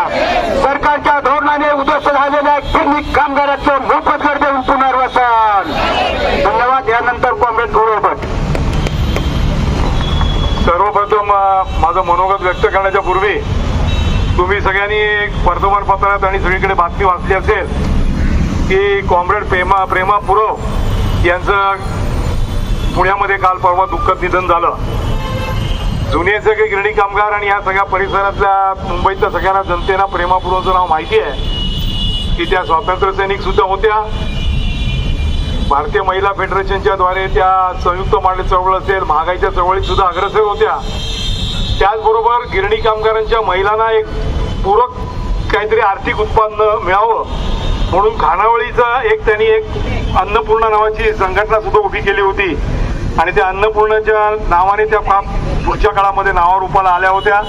सरकारच्या धोरणाने उद्ध्वस्त झालेल्या गिरणी कामगारांचं मोफत घर देऊन पुनर्वसन. धन्यवाद. यानंतर कॉम्रेड गोळभट. सर्वप्रथम माझं मनोगत व्यक्त करण्याच्या पूर्वी तुम्ही सगळ्यांनी वर्तमानपत्रात आणि सगळीकडे बातमी वाचली असेल की कॉम्रेड प्रेमा पुरव यांचं पुण्यामध्ये काल परवा दुःखद निधन झालं. जुने सगळे गिरणी कामगार आणि या सगळ्या परिसरातल्या मुंबईतल्या सगळ्यांना जनतेला प्रेमा पुरवचं नाव माहिती आहे की त्या स्वातंत्र्य सैनिक सुद्धा होत्या. भारतीय महिला फेडरेशनच्या द्वारे त्या संयुक्त मांडली चळवळ असेल, महागाईच्या चळवळीत सुद्धा अग्रेसर होत्या. त्याचबरोबर गिरणी कामगारांच्या महिलांना एक पूरक काहीतरी आर्थिक उत्पन्न मिळावं म्हणून खानावळीचं त्यांनी एक अन्नपूर्णा नावाची संघटना सुद्धा उभी केली होती आणि त्या अन्नपूर्णाच्या नावाने त्या पुढच्या काळामध्ये नावारूपाला आल्या होत्या.